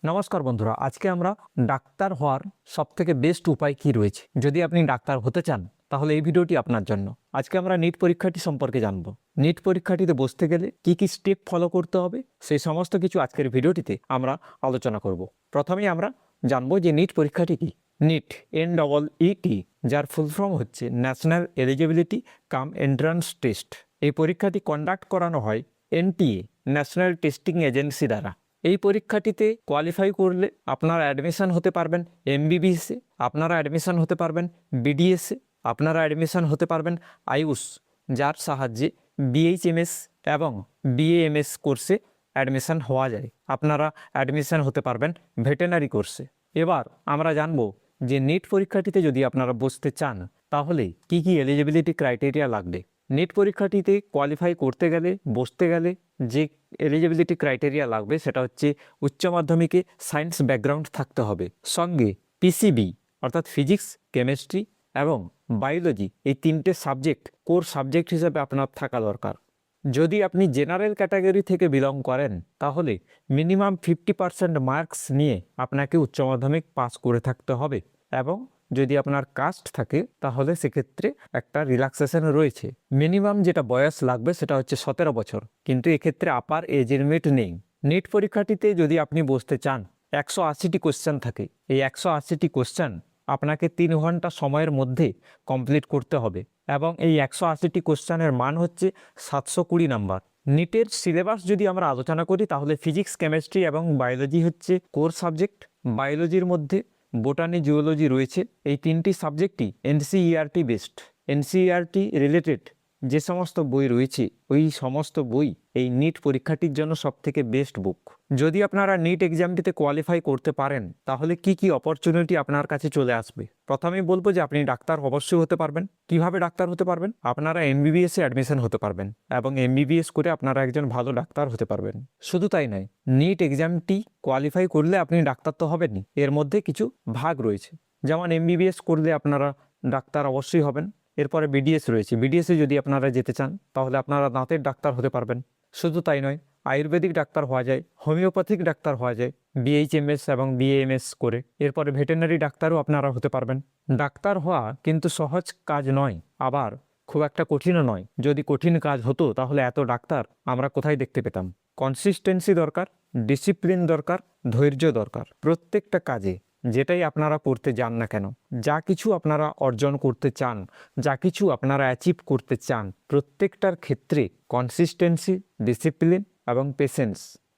নমস্কার বন্ধুরা, আজকে আমরা ডাক্তার হওয়ার সবথেকে বেস্ট উপায় কি রয়েছে। যদি আপনি ডাক্তার হতে চান তাহলে এই ভিডিওটি আপনার জন্য। আজকে আমরা নিট পরীক্ষাটি সম্পর্কে জানব। নিট পরীক্ষাটিতে বসতে গেলে কি কি স্টেপ ফলো করতে হবে সেই সমস্ত কিছু আজকের ভিডিওটিতে আমরা আলোচনা করব। প্রথমেই আমরা জানবো যে নিট পরীক্ষাটি কি। নিট NEET, যার ফুল ফর্ম হচ্ছে ন্যাশনাল এলিজিবিলিটি কাম এন্ট্রান্স টেস্ট। এই পরীক্ষাটি কন্ডাক্ট করানো হয় NTA, ন্যাশনাল টেস্টিং এজেন্সি দ্বারা। এই পরীক্ষাটিতে কোয়ালিফাই করলে আপনারা অ্যাডমিশন হতে পারবেন MBBSে, আপনারা অ্যাডমিশন হতে পারবেন BDSে, আপনারা অ্যাডমিশন হতে পারবেন আয়ুষ, যার সাহায্যে BHMS এবং BAMS কোর্সে অ্যাডমিশন হওয়া যায়। আপনারা অ্যাডমিশন হতে পারবেন ভেটেনারি কোর্সে। এবার আমরা জানবো যে নিট পরীক্ষাটিতে যদি আপনারা বসতে চান তাহলে কি কি এলিজিবিলিটি ক্রাইটেরিয়া লাগবে। নিট পরীক্ষাটিতে কোয়ালিফাই করতে গেলে, বসতে গেলে যে এলিজিবিলিটি ক্রাইটেরিয়া লাগবে সেটা হচ্ছে উচ্চ মাধ্যমিকে সায়েন্স ব্যাকগ্রাউন্ড থাকতে হবে, সঙ্গে PCB অর্থাৎ ফিজিক্স, কেমিস্ট্রি এবং বায়োলজি এই তিনটে সাবজেক্ট কোর সাবজেক্ট হিসেবে আপনার থাকা দরকার। যদি আপনি জেনারেল ক্যাটাগরি থেকে বিলং করেন তাহলে মিনিমাম 50% মার্কস নিয়ে আপনাকে উচ্চ মাধ্যমিক পাস করে থাকতে হবে, এবং যদি আপনার কাস্ট থাকে তাহলে সেক্ষেত্রে একটা রিল্যাক্সেশন রয়েছে। মিনিমাম যেটা বয়স লাগবে সেটা হচ্ছে 17 বছর, কিন্তু এক্ষেত্রে আপার এজ লিমিট নেই। নিট পরীক্ষাটিতে যদি আপনি বসতে চান 180টি কোশ্চেন থাকে। এই 180টি কোশ্চেন আপনাকে 3 ঘন্টা সময়ের মধ্যে কমপ্লিট করতে হবে, এবং এই 180টি কোশ্চেনের মান হচ্ছে 720 নাম্বার। নিটের সিলেবাস যদি আমরা আলোচনা করি তাহলে ফিজিক্স, কেমিস্ট্রি এবং বায়োলজি হচ্ছে কোর সাবজেক্ট। বায়োলজির মধ্যে বোটানি, জুওলজি রয়েছে। এই তিনটি সাবজেক্টই NCERT বেসড। NCERT রিলেটেড যে সমস্ত বই রয়েছে ওই সমস্ত বই এই নিট পরীক্ষাটির জন্য সবথেকে বেস্ট বুক। যদি আপনারা নিট এক্সামটিতে কোয়ালিফাই করতে পারেন তাহলে কি কি অপরচুনিটি আপনার কাছে চলে আসবে। প্রথমেই বলবো যে আপনি ডাক্তার অবশ্যই হতে পারবেন। কিভাবে ডাক্তার হতে পারবেন? আপনারা MBBS এ অ্যাডমিশন হতে পারবেন এবং MBBS করে আপনারা একজন ভালো ডাক্তার হতে পারবেন। শুধু তাই নয়, নিট এক্সামটি কোয়ালিফাই করলে আপনি ডাক্তার তো হবেনই, এর মধ্যে কিছু ভাগ রয়েছে। যেমন MBBS করলে আপনারা ডাক্তার অবশ্যই হবেন। এরপরে BDS রয়েছে। BDSে যদি আপনারা যেতে চান তাহলে আপনারা দাঁতের ডাক্তার হতে পারবেন। শুধু তাই নয়, আয়ুর্বেদিক ডাক্তার হওয়া যায়, হোমিওপ্যাথিক ডাক্তার হওয়া যায় BHMS এবং BAMS করে। এরপরে ভেটেরিনারি ডাক্তারও আপনারা হতে পারবেন। ডাক্তার হওয়া কিন্তু সহজ কাজ নয়, আবার খুব একটা কঠিনও নয়। যদি কঠিন কাজ হতো তাহলে এত ডাক্তার আমরা কোথায় দেখতে পেতাম। কনসিস্টেন্সি দরকার, ডিসিপ্লিন দরকার, ধৈর্য দরকার। প্রত্যেকটা কাজে যেটাই আপনারা করতে যান না কেন, যা কিছু আপনারা অর্জন করতে চান, যা কিছু আপনারা অ্যাচিভ করতে চান, প্রত্যেকটার ক্ষেত্রে কনসিস্টেন্সি, ডিসিপ্লিন এবং পেশেন্স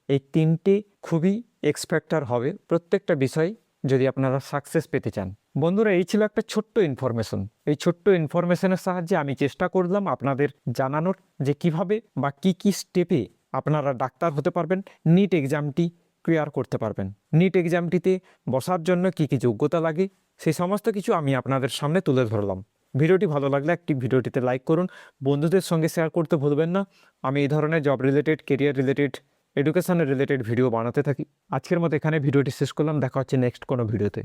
এই তিনটে খুবই এক্সপেক্টার হবে প্রত্যেকটা বিষয় যদি আপনারা সাকসেস পেতে চান। বন্ধুরা, এই ছিল একটা ছোট্ট ইনফরমেশন। এই ছোট্ট ইনফরমেশনের সাহায্যে আমি চেষ্টা করলাম আপনাদের জানানোর যে কিভাবে বা কি স্টেপে আপনারা ডাক্তার হতে পারবেন, নিট এক্সামটি ক্লিয়ার করতে পারবেন। নিট এক্সামটিতে বসার জন্য কি কি যোগ্যতা লাগে সেই সমস্ত কিছু আমি আপনাদের সামনে তুলে ধরলাম। ভিডিওটি ভালো লাগলে একটি ভিডিওটিতে লাইক করুন, বন্ধুদের সঙ্গে শেয়ার করতে ভুলবেন না। আমি এই ধরনের job related, career related, education related video বানাতে থাকি। আজকের মতো এখানে ভিডিওটি শেষ করলাম। দেখা হচ্ছে নেক্সট কোনো ভিডিওতে।